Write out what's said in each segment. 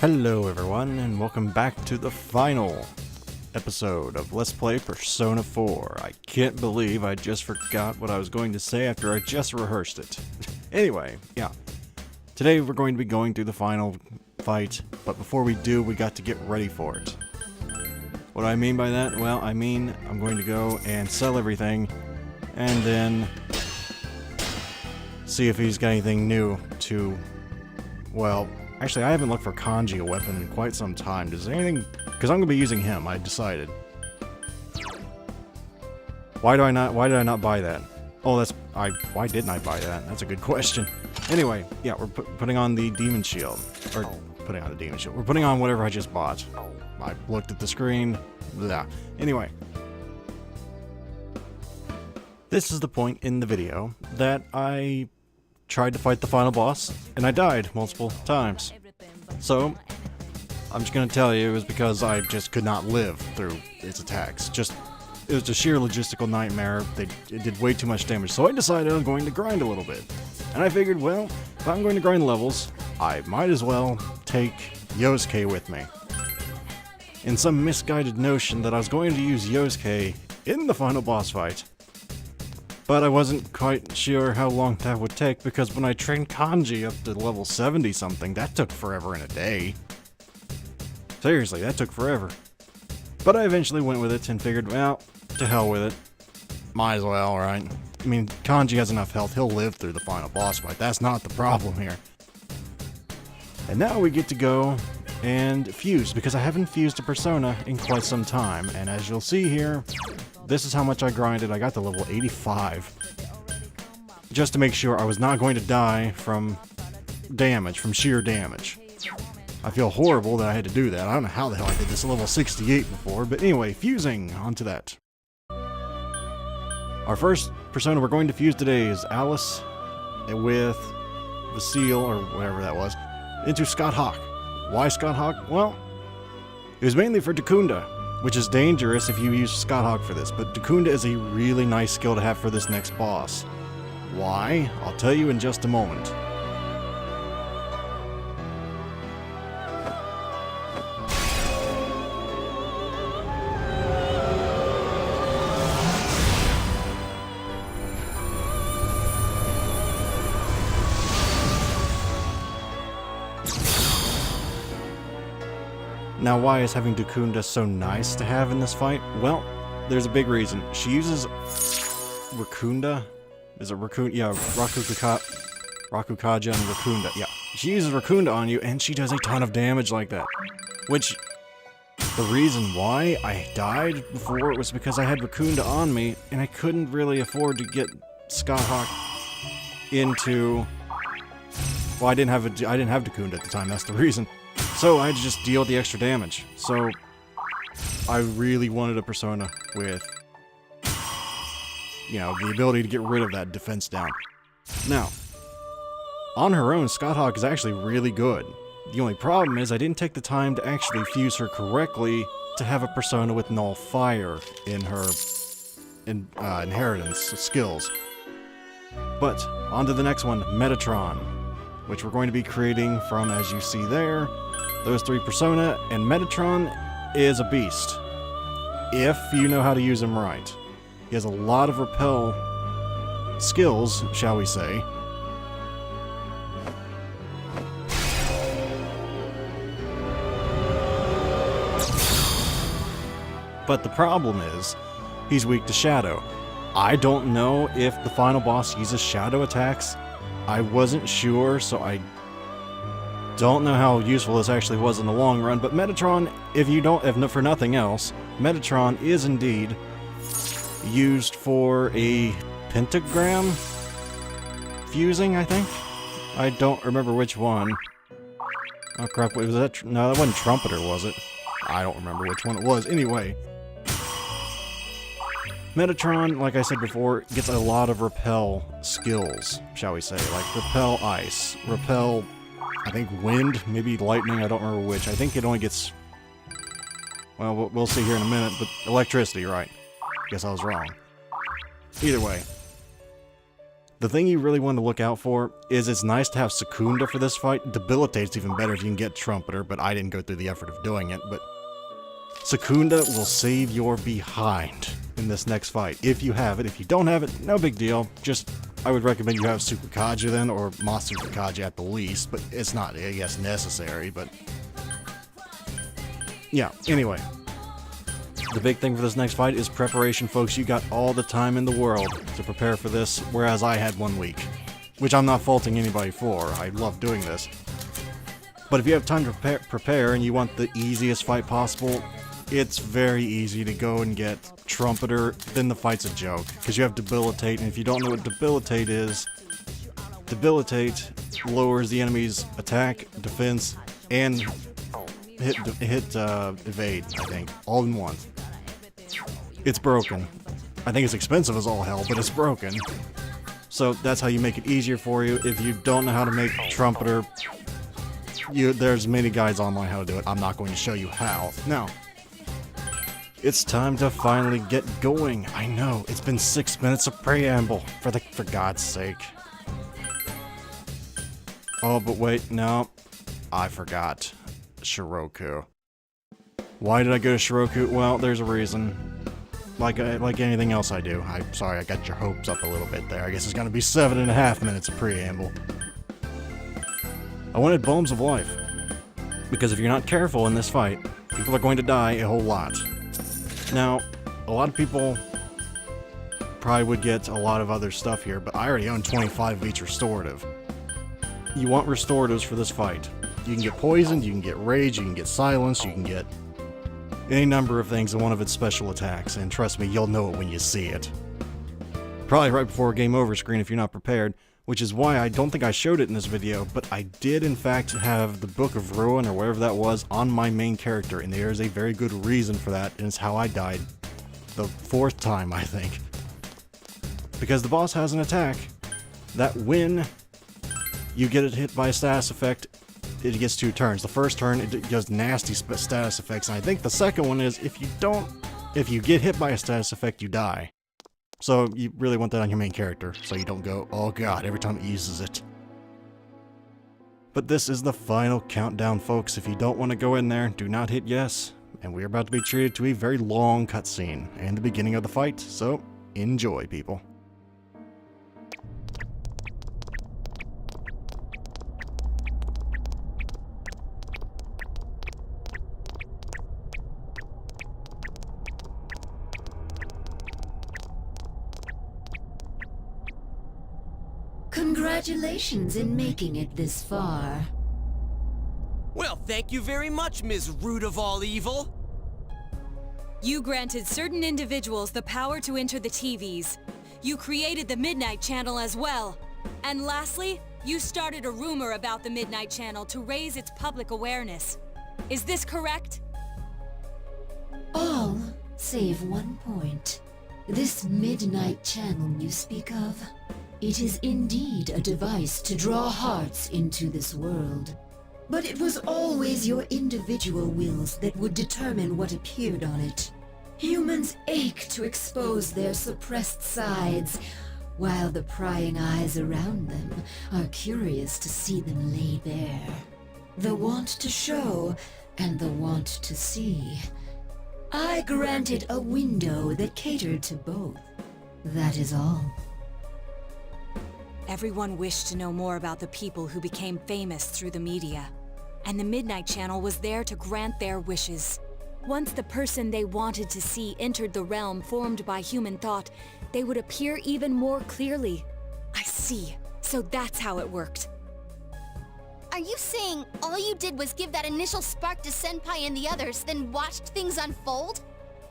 Hello everyone, and welcome back to the final episode of Let's Play Persona 4. I can't believe I just forgot what I was going to say after I just rehearsed it. Anyway, yeah. Today we're going to be going through the final fight, but before we do, we got to get ready for it. What do I mean by that? Well, I mean I'm going to go and sell everything, and then see if he's got anything new to, well, actually I haven't looked for Kanji, a weapon, in quite some time. Does anything, because I'm going to be using him, I decided. Why did I not buy that? Oh, why didn't I buy that? That's a good question. Anyway, yeah, we're putting on the demon shield, or putting on the demon shield. We're putting on whatever I just bought. I looked at the screen, blah. Anyway. This is the point in the video that I tried to fight the final boss, and I died multiple times. So, I'm just gonna tell you, it was because I just could not live through its attacks. It was a sheer logistical nightmare. It did way too much damage, so I decided I was going to grind a little bit. And I figured, well, if I'm going to grind levels, I might as well take Yosuke with me. In some misguided notion that I was going to use Yosuke in the final boss fight. But I wasn't quite sure how long that would take, because when I trained Kanji up to level 70-something, that took forever and a day. Seriously, that took forever. But I eventually went with it and figured, well, to hell with it. Might as well, right? I mean, Kanji has enough health, he'll live through the final boss fight. That's not the problem here. And now we get to go and fuse, because I haven't fused a Persona in quite some time. And as you'll see here, this is how much I grinded. I got to level 85. Just to make sure I was not going to die from damage, from sheer damage. I feel horrible that I had to do that. I don't know how the hell I did this at level 68 before, but anyway, fusing, onto that. Our first Persona we're going to fuse today is Alice with Vasile, or whatever that was, into Scott Hawk. Why Scott Hawk? Well, it was mainly for Dacunda, which is dangerous if you use Scott Hawk for this, but Dacunda is a really nice skill to have for this next boss. Why? I'll tell you in just a moment. Now, why is having Dacunda so nice to have in this fight? Well, there's a big reason. She uses Rakunda? Is it Rakunda? Yeah, Rakukaja and Rakunda. Yeah, she uses Rakunda on you, and she does a ton of damage like that. Which, the reason why I died before was because I had Rakunda on me, and I couldn't really afford to get Scott Hawk into... Well, I didn't have Dacunda at the time, that's the reason. So I had to just deal with the extra damage. So I really wanted a Persona with, you know, the ability to get rid of that defense down. Now, on her own, Scott Hawk is actually really good. The only problem is I didn't take the time to actually fuse her correctly to have a Persona with Null Fire in her inheritance skills. But on to the next one, Metatron, which we're going to be creating from, as you see there, those three Persona, and Metatron is a beast. If you know how to use him right. He has a lot of repel skills, shall we say. But the problem is, he's weak to Shadow. I don't know if the final boss uses Shadow attacks. I wasn't sure, so I don't know how useful this actually was in the long run, but Metatron, if for nothing else, Metatron is indeed used for a pentagram fusing, I think? I don't remember which one. Oh crap, was that? No, that wasn't Trumpeter, was it? I don't remember which one it was. Anyway, Metatron, like I said before, gets a lot of repel skills, shall we say. Like repel ice, repel, I think wind, maybe lightning, I don't remember which. I think it only gets, well, we'll see here in a minute, but electricity, right. Guess I was wrong. Either way. The thing you really want to look out for is it's nice to have Secunda for this fight. Debilitate's even better if you can get Trumpeter, but I didn't go through the effort of doing it. But Secunda will save your behind in this next fight, if you have it. If you don't have it, no big deal. Just, I would recommend you have Super Kaja then, or Super Kaja at the least, but it's not, I guess, necessary, but... yeah, anyway. The big thing for this next fight is preparation, folks. You got all the time in the world to prepare for this, whereas I had 1 week. Which I'm not faulting anybody for. I love doing this. But if you have time to prepare and you want the easiest fight possible, it's very easy to go and get Trumpeter, then the fight's a joke. Because you have Debilitate, and if you don't know what Debilitate is, Debilitate lowers the enemy's attack, defense, and evade, I think, all in one. It's broken. I think it's expensive as all hell, but it's broken. So that's how you make it easier for you. If you don't know how to make Trumpeter, there's many guides online how to do it. I'm not going to show you how. Now, it's time to finally get going. I know, it's been 6 minutes of preamble, for God's sake. Oh, but wait, no. I forgot. Shiroku. Why did I go to Shiroku? Well, there's a reason. Like anything else I do. I'm sorry, I got your hopes up a little bit there. I guess it's gonna be 7.5 minutes of preamble. I wanted Bombs of Life. Because if you're not careful in this fight, people are going to die a whole lot. Now, a lot of people probably would get a lot of other stuff here, but I already own 25 of each restorative. You want restoratives for this fight. You can get poisoned, you can get rage, you can get silence, you can get any number of things in one of its special attacks, and trust me, you'll know it when you see it. Probably right before a game over screen if you're not prepared, which is why I don't think I showed it in this video, but I did in fact have the Book of Ruin, or whatever that was, on my main character, and there is a very good reason for that, and it's how I died the 4th time, I think. Because the boss has an attack that when you get it hit by a status effect, it gets 2 turns. The first turn, it does nasty status effects, and I think the second one is, if you get hit by a status effect, you die. So you really want that on your main character, so you don't go, oh god, every time it uses it. But this is the final countdown, folks. If you don't want to go in there, do not hit yes, and we're about to be treated to a very long cutscene, and the beginning of the fight, so enjoy, people. Congratulations in making it this far. Well, thank you very much, Ms. Root of all evil. You granted certain individuals the power to enter the TVs. You created the Midnight Channel as well. And lastly, you started a rumor about the Midnight Channel to raise its public awareness. Is this correct? All save one point. This Midnight Channel you speak of, it is indeed a device to draw hearts into this world. But it was always your individual wills that would determine what appeared on it. Humans ache to expose their suppressed sides, while the prying eyes around them are curious to see them lay bare. The want to show and the want to see. I granted a window that catered to both. That is all. Everyone wished to know more about the people who became famous through the media. And the Midnight Channel was there to grant their wishes. Once the person they wanted to see entered the realm formed by human thought, they would appear even more clearly. I see. So that's how it worked. Are you saying all you did was give that initial spark to Senpai and the others, then watched things unfold?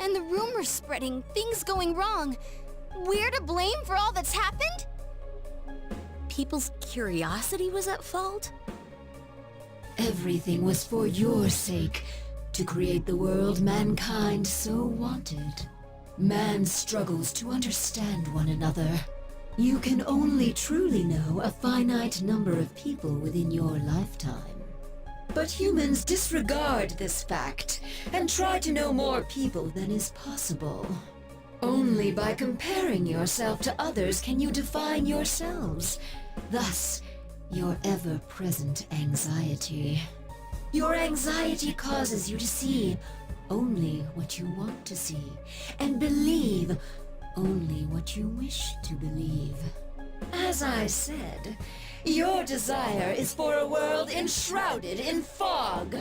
And the rumors spreading, things going wrong. We're to blame for all that's happened? People's curiosity was at fault? Everything was for your sake, to create the world mankind so wanted. Man struggles to understand one another. You can only truly know a finite number of people within your lifetime. But humans disregard this fact, and try to know more people than is possible. Only by comparing yourself to others can you define yourselves. Thus, your ever-present anxiety. Your anxiety causes you to see only what you want to see, and believe only what you wish to believe. As I said, your desire is for a world enshrouded in fog.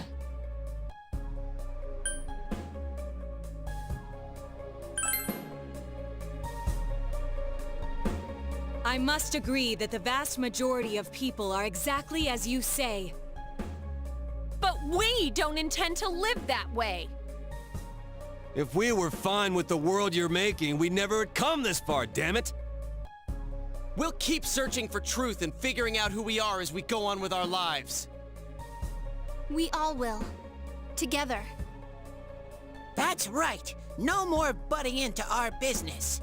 I must agree that the vast majority of people are exactly as you say. But we don't intend to live that way. If we were fine with the world you're making, we'd never have come this far, damn it! We'll keep searching for truth and figuring out who we are as we go on with our lives. We all will. Together. That's right. No more butting into our business.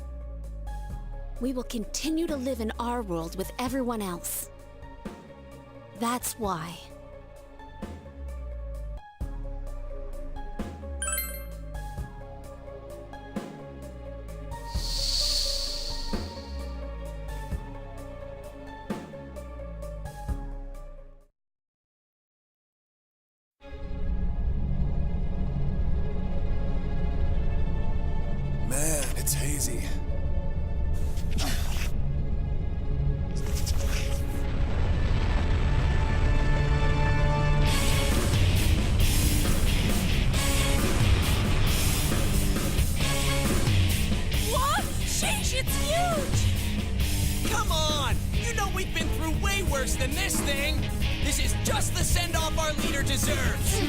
We will continue to live in our world with everyone else. That's why. Man, it's hazy. What? Sheesh, it's huge! Come on! You know we've been through way worse than this thing! This is just the send-off our leader deserves!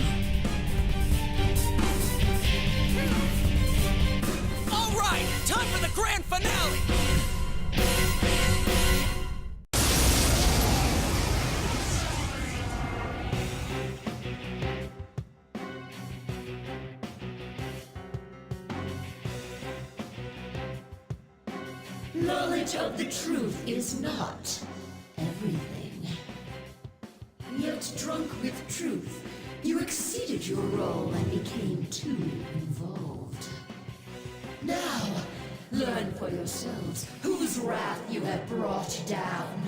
All right, time for the grand finale! Knowledge of the truth is not everything. Yet drunk with truth, you exceeded your role and became too involved. Now, learn for yourselves whose wrath you have brought down.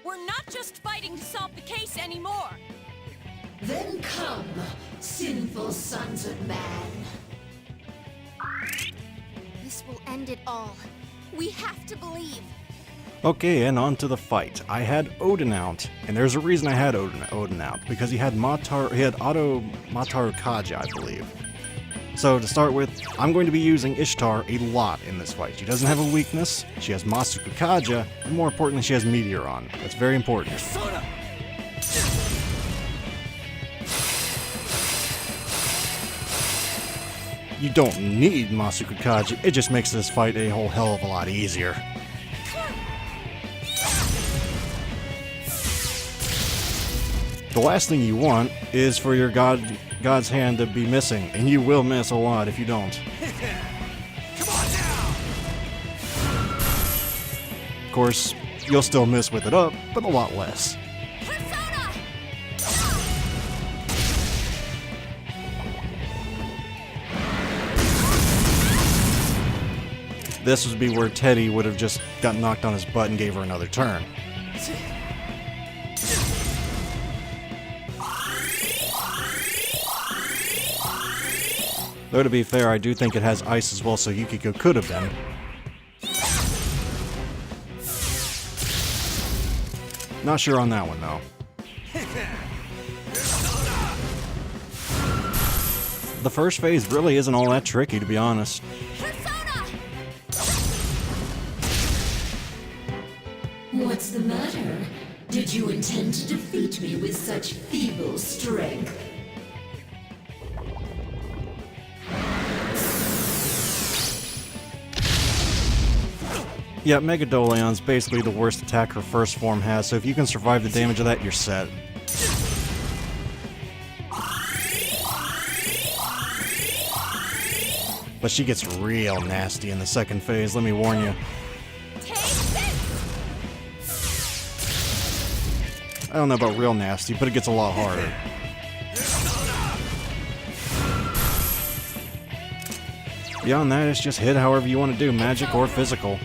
We're not just fighting to solve the case anymore. Then come, sinful sons of man. This will end it all. We have to believe. Okay, and on to the fight. I had Odin out, and there's a reason I had Odin out, because he had auto Mataru Kaja, I believe. So to start with, I'm going to be using Ishtar a lot in this fight. She doesn't have a weakness, she has Masuku Kaja, and more importantly, she has Meteor on. That's very important. You don't need Masuku Kaja, it just makes this fight a whole hell of a lot easier. The last thing you want is for your God's hand to be missing, and you will miss a lot if you don't. Come on now! Of course, you'll still miss with it up, but a lot less. Persona! This would be where Teddy would have just got knocked on his butt and gave her another turn. Though to be fair, I do think it has ice as well, so Yukiko could have been. Not sure on that one, though. The first phase really isn't all that tricky, to be honest. Persona! What's the matter? Did you intend to defeat me with such feeble strength? Yeah, Megadoleon's basically the worst attack her first form has, so if you can survive the damage of that, you're set. But she gets real nasty in the second phase, let me warn you. Take this! I don't know about real nasty, but it gets a lot harder. Beyond that, it's just hit however you want to do, magic or physical.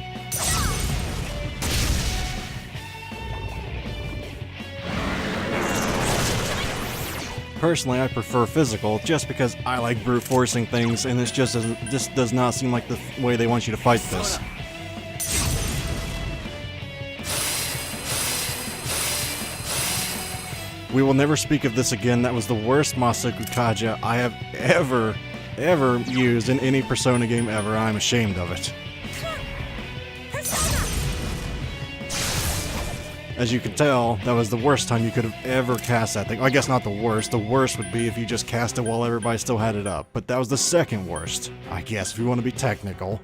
Personally, I prefer physical, just because I like brute forcing things, and this does not seem like the way they want you to fight this. We will never speak of this again. That was the worst Masaku Kaja I have ever used in any Persona game ever. I'm ashamed of it. As you can tell, that was the worst time you could have ever cast that thing. I guess not the worst. The worst would be if you just cast it while everybody still had it up. But that was the second worst, I guess, if you want to be technical.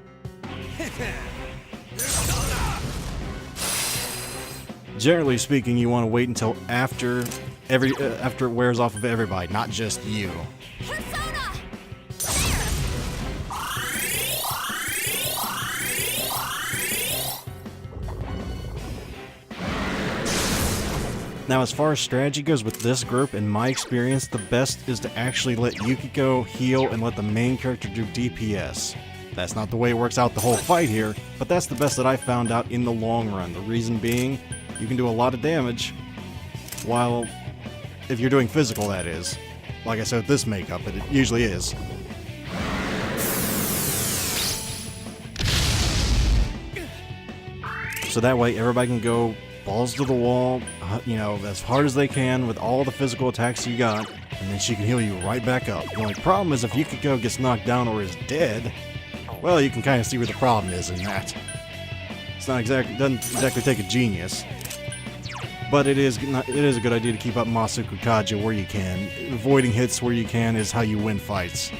Generally speaking, you want to wait until after it wears off of everybody, not just you. Now, as far as strategy goes with this group, in my experience, the best is to actually let Yukiko heal and let the main character do DPS. That's not the way it works out the whole fight here, but that's the best that I found out in the long run. The reason being, you can do a lot of damage, while, if you're doing physical, that is. Like I said, with this makeup, it usually is. So that way, everybody can go balls to the wall, you know, as hard as they can with all the physical attacks you got, and then she can heal you right back up. The only problem is if Yukiko gets knocked down or is dead, well, you can kind of see where the problem is in that. It's not exactly, doesn't exactly take a genius, but it is a good idea to keep up Masaku Kaja where you can. Avoiding hits where you can is how you win fights.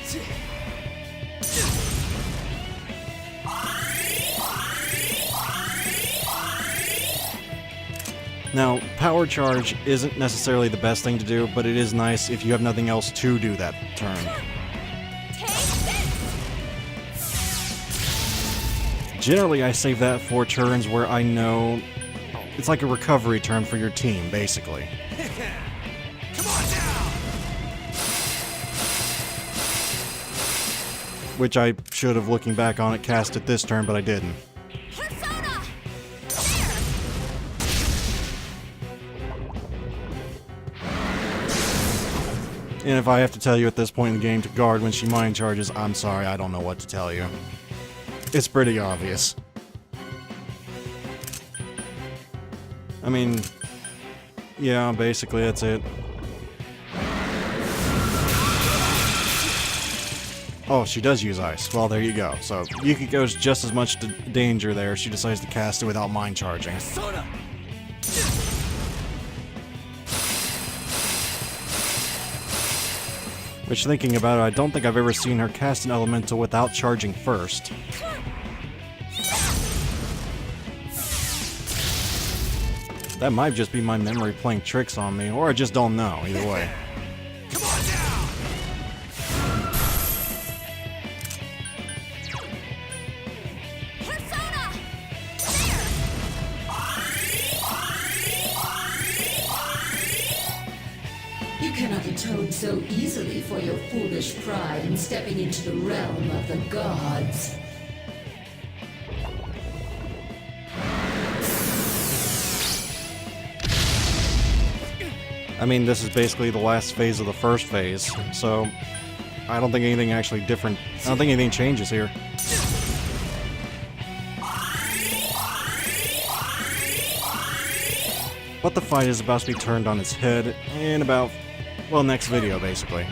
Now, power charge isn't necessarily the best thing to do, but it is nice if you have nothing else to do that turn. Generally, I save that for turns where I know it's like a recovery turn for your team, basically. Come on down! Which I should have, looking back on it, cast it this turn, but I didn't. And if I have to tell you at this point in the game to guard when she mind charges, I'm sorry, I don't know what to tell you. It's pretty obvious. I mean, yeah, basically that's it. Oh, she does use ice. Well, there you go. So, Yukiko's just as much danger there. She decides to cast it without mind charging. Soda! Which, thinking about it, I don't think I've ever seen her cast an elemental without charging first. That might just be my memory playing tricks on me, or I just don't know, either way. Come on down! You cannot atone so easily for your foolish pride in stepping into the realm of the gods. I mean, this is basically the last phase of the first phase, so I don't think anything actually different. I don't think anything changes here. But the fight is about to be turned on its head in about, well, next video, basically.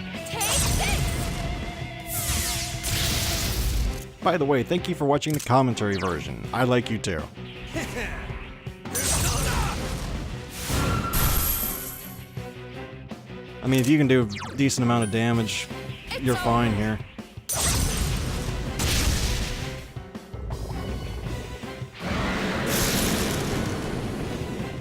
By the way, thank you for watching the commentary version. I like you too. I mean, if you can do a decent amount of damage, you're fine here.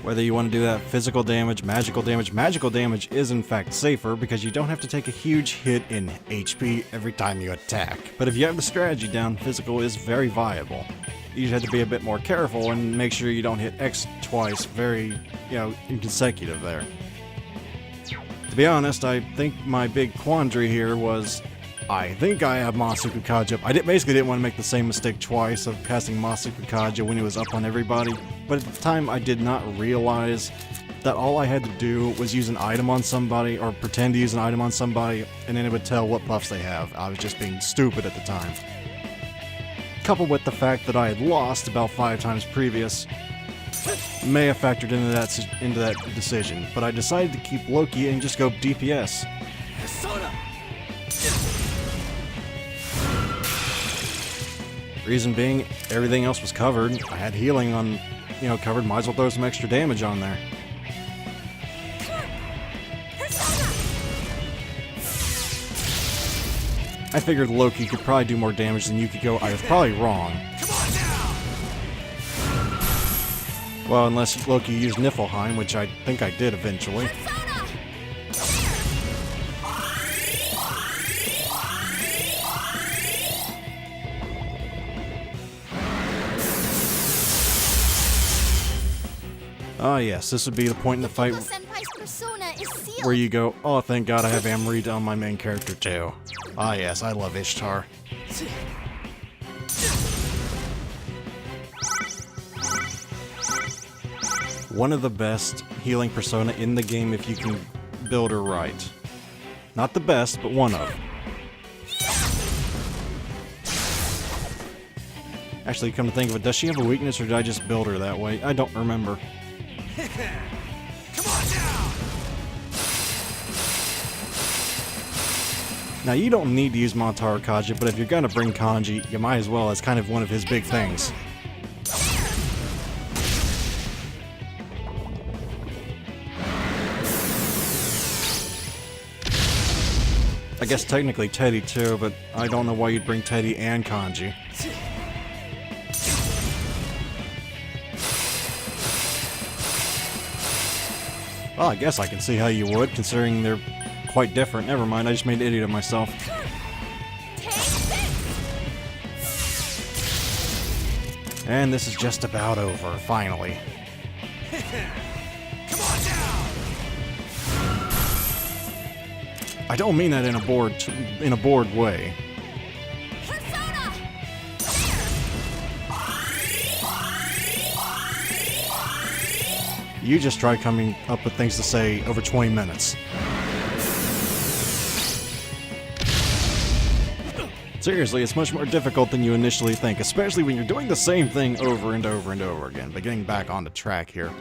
Whether you want to do that physical damage, magical damage is in fact safer because you don't have to take a huge hit in HP every time you attack. But if you have the strategy down, physical is very viable. You just have to be a bit more careful and make sure you don't hit X twice very, in consecutive there. To be honest, I think my big quandary here was I think I have Masuku Kaja up. I basically didn't want to make the same mistake twice of casting Masuku Kaja when he was up on everybody, but at the time I did not realize that all I had to do was use an item on somebody, or pretend to use an item on somebody, and then it would tell what buffs they have. I was just being stupid at the time. Coupled with the fact that I had lost about 5 times previous, may have factored into that decision, but I decided to keep Loki and just go DPS. Reason being, everything else was covered. I had healing on, covered. Might as well throw some extra damage on there. I figured Loki could probably do more damage than Yukiko. I was probably wrong. Well, unless Loki used Niflheim, which I think I did eventually. Ah yes, this would be the point in the fight Senpai's persona is sealed. where you go, oh thank god I have Amrita on my main character too. Ah yes, I love Ishtar. One of the best healing persona in the game if you can build her right. Not the best, but one of. Actually, come to think of it, does she have a weakness or did I just build her that way? I don't remember. Come on down! Now, you don't need to use Montaro Kaja, but if you're gonna bring Kanji, you might as well as kind of one of his big things. I guess technically Teddy too, but I don't know why you'd bring Teddy and Kanji. Well, I guess I can see how you would, considering they're quite different. Never mind, I just made an idiot of myself. And this is just about over, finally. Come on down! I don't mean that in a bored way. You just try coming up with things to say over 20 minutes. Seriously, it's much more difficult than you initially think, especially when you're doing the same thing over and over and over again. But getting back on the track here.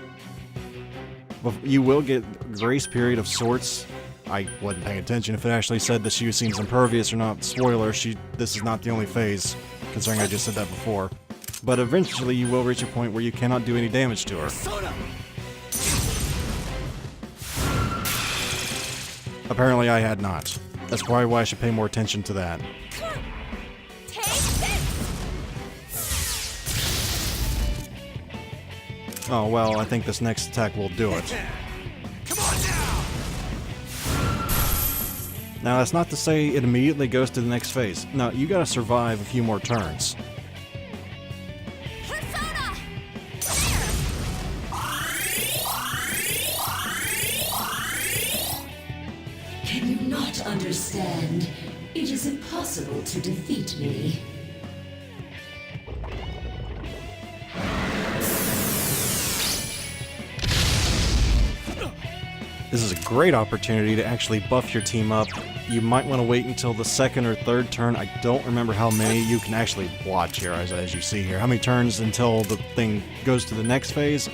You will get a grace period of sorts. I wasn't paying attention if it actually said that she seems impervious or not. Spoiler, this is not the only phase, considering I just said that before. But eventually you will reach a point where you cannot do any damage to her. Apparently I had not. That's probably why I should pay more attention to that. Oh well, I think this next attack will do it. Come on down! Now that's not to say it immediately goes to the next phase. No, you gotta survive a few more turns. Can you not understand? It is impossible to defeat me. This is a great opportunity to actually buff your team up. You might want to wait until the second or third turn. I don't remember how many you can actually watch here, as you see here. How many turns until the thing goes to the next phase?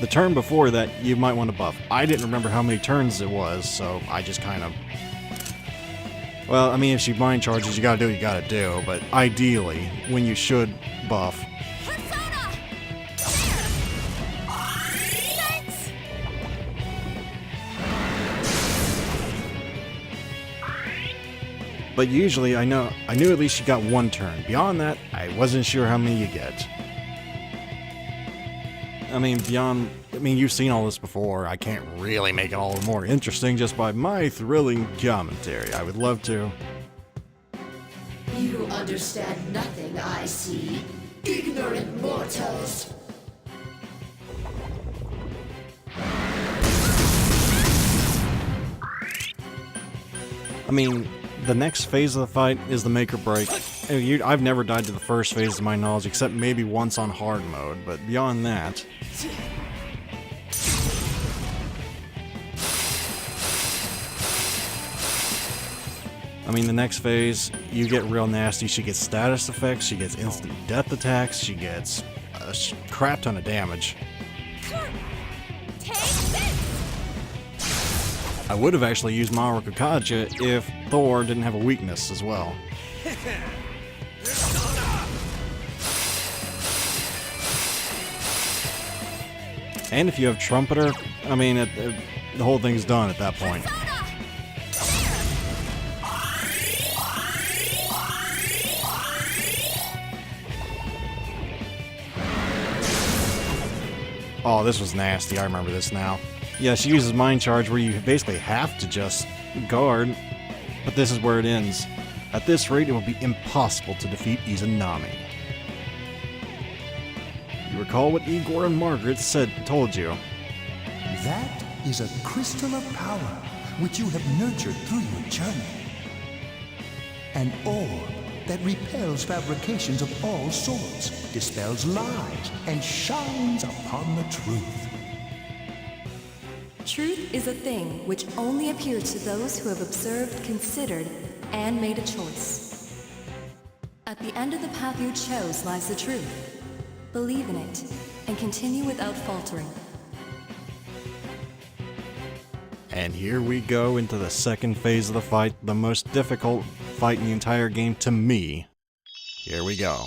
The turn before that, you might want to buff. I didn't remember how many turns it was, so I just kind of... Well, I mean, if she mind charges, you gotta do what you gotta do, but ideally, when you should buff... But usually, I knew at least you got one turn. Beyond that, I wasn't sure how many you get. I mean, you've seen all this before. I can't really make it all more interesting just by my thrilling commentary. I would love to. You understand nothing, I see. Ignorant mortals. I mean, The next phase of the fight is the make or break. I've never died to the first phase to my knowledge, except maybe once on hard mode, but beyond that... I mean, the next phase, you get real nasty. She gets status effects, she gets instant death attacks, she gets a crap ton of damage. Take this! I would have actually used Maharaja if Thor didn't have a weakness as well. And if you have Trumpeter, I mean, the whole thing's done at that point. Oh, this was nasty. I remember this now. Yeah, she uses Mind Charge where you basically have to just guard, but this is where it ends. At this rate, it will be impossible to defeat Izanami. You recall what Igor and Margaret told you. That is a crystal of power which you have nurtured through your journey. An orb that repels fabrications of all sorts, dispels lies, and shines upon the truth. Truth is a thing which only appears to those who have observed, considered, and made a choice. At the end of the path you chose lies the truth. Believe in it, and continue without faltering. And here we go into the second phase of the fight, the most difficult fight in the entire game to me. Here we go.